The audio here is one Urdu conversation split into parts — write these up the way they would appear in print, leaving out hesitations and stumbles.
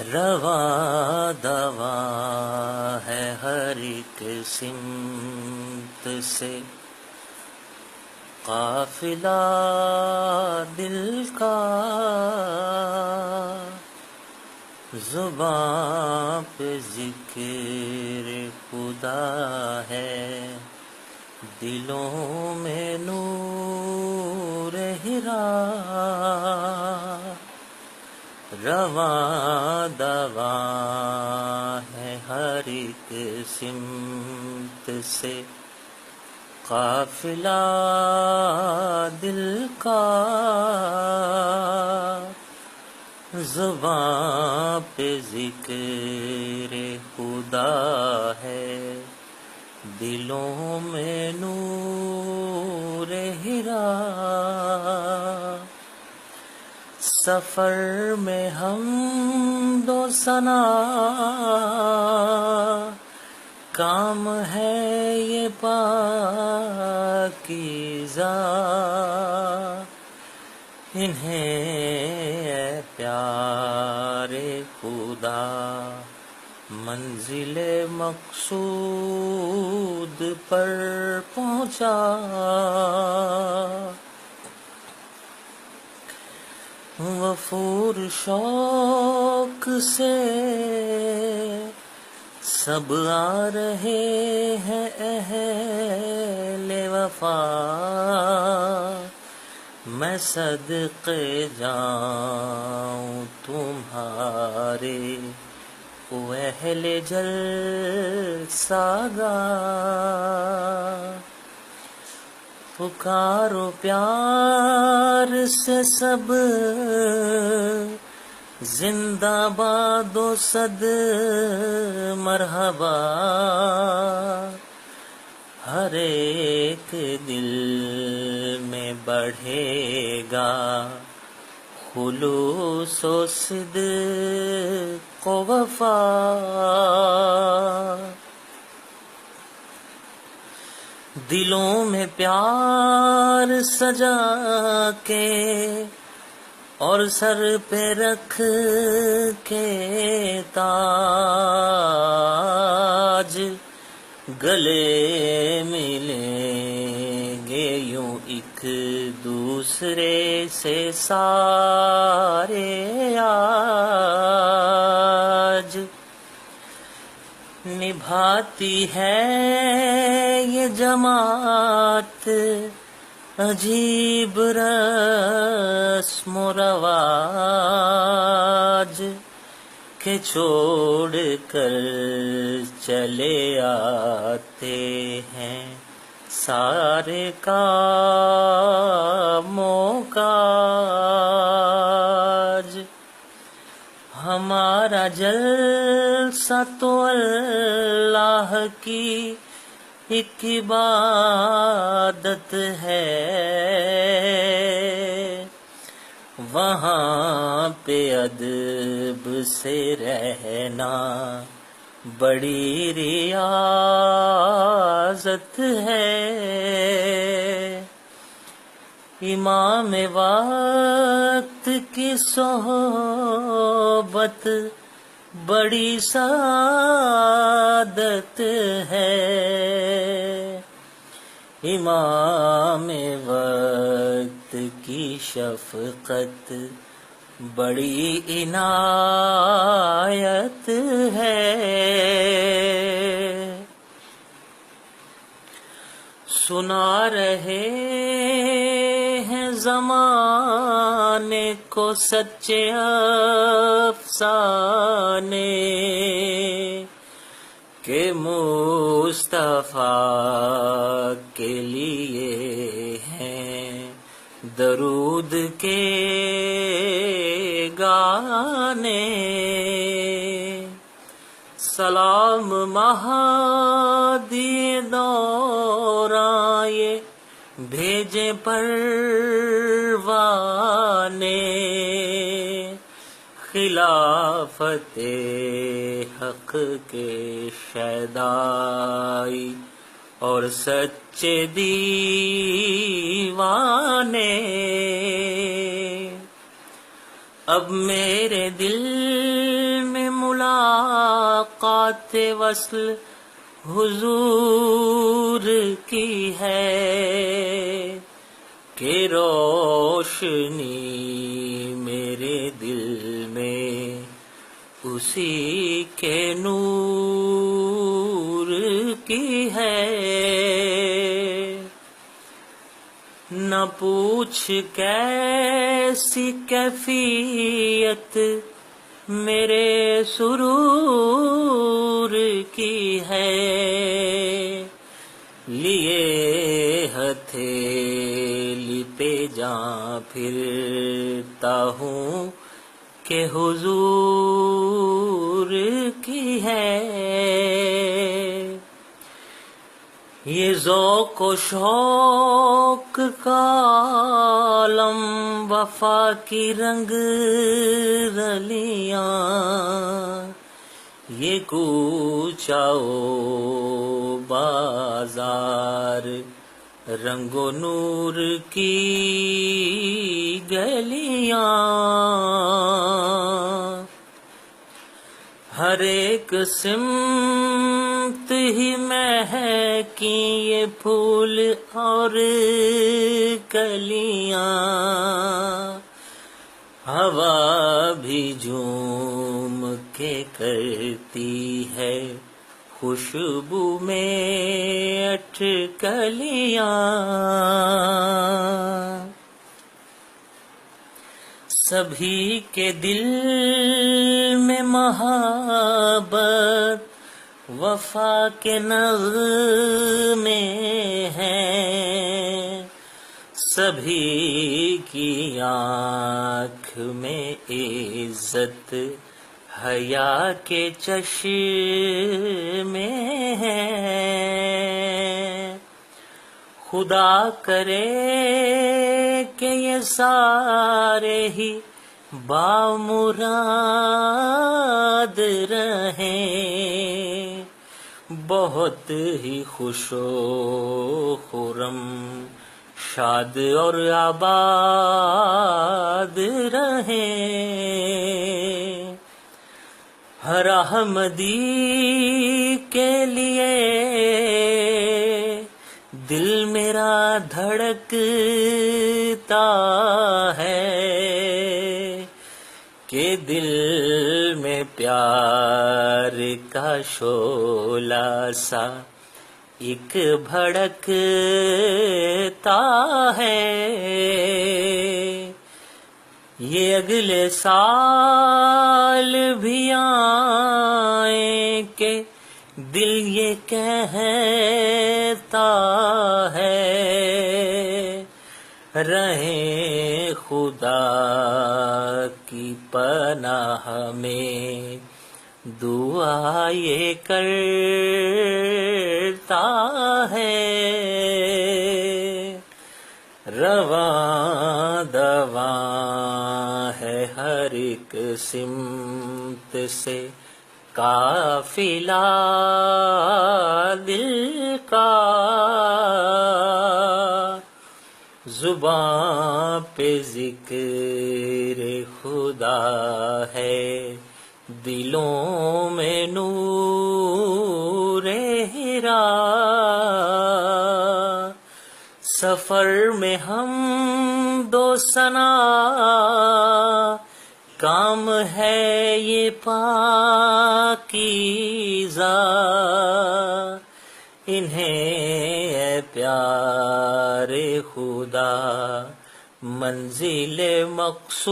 رواں دواں ہے ہر ایک سمت سے، قافلہ دل کا زباں پہ ذکر خدا ہے، دلوں میں نور ہرا، رواں دواں ہے ہر ایک سمت سے، قافلہ دل کا زباں پہ ذکر خدا ہے، دلوں میں نور ہرا، سفر میں حمد و ثنا کام ہے یہ پاکیزہ، انہیں اے پیارے خدا منزل مقصود پر پہنچا، وفور شوق سے سب آ رہے ہیں اہل وفا، میں صدقے جاؤں تمہارے او اہل جلسہ گاہ، پکارو پیار سے سب زندہ باد و صد مرحبا، ہر ایک دل میں بڑھے گا خلوص و صدق و وفا، دلوں میں پیار سجا کے اور سر پہ رکھ کے تاج، گلے ملیں گے یوں ایک دوسرے سے سارے آج، نبھاتی ہے یہ جماعت عجیب رسم و رواج، کہ چھوڑ کر چلے آتے ہیں سارے کاموں کاج، ہمارا جلسہ تو اللہ کی ایک عبادت ہے، وہاں پہ ادب سے رہنا بڑی ریاضت ہے، امام وقت کی صحبت بڑی سعادت ہے، امام وقت کی شفقت بڑی عنایت ہے، سنا رہے ہیں زمانے کو سچے افسانے کہ مصطفیٰ کے لیے ہیں درود کے گانے، سلام مہدی دوراں یہ بھیجے پروانے، خلافت حق کے شیدائی اور سچے دیوانے، اب میرے دل میں ملاقات وصل حضور کی ہے کہ روشنی میرے دل میں اسی کے نور کی ہے. نہ پوچھ کیسی کیفیت میرے سرور کی ہے, لیے ہتھیلی پہ جاں پھرتا ہوں کہ حضور کی ہے. یہ ذوق و شوق کا عالم وفا کی رنگ رلیاں, یہ کوچہ و بازار رنگ و نور کی گلیاں, ہر ایک سمت ہی مہکی یہ پھول اور کلیاں, ہوا بھی جھوم کے کرتی ہے خوشبو میں اٹکلیاں. سبھی کے دل میں محبت وفا کے نغمے ہیں, سبھی کی آنکھ میں عزت حیا کے چشمے ہیں. خدا کرے کہ یہ سارے ہی بامراد رہیں, بہت ہی خوش و خرم شاد اور آباد رہیں. ہر احمدی کے لیے دل میرا دھڑکتا ہے کہ دل میں پیار کا شعلہ سا ایک بھڑکتا ہے. یہ اگلے سال بھی آئیں کہ دل یہ کہتا ہے, رہیں خدا کی پناہ میں دعا یہ کرتا ہے. رواں دواں ہے ہر ایک سمت سے قافلہ دل کا, زباں پہ ذکر خدا ہے دلوں میں نور ہرا. سفر میں ہم دو ثنا کام ہے یہ پاکیزہ, انہیں اے پیارے خدا منزل مقصود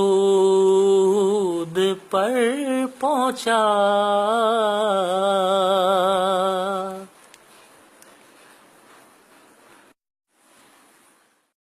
پر پہنچا.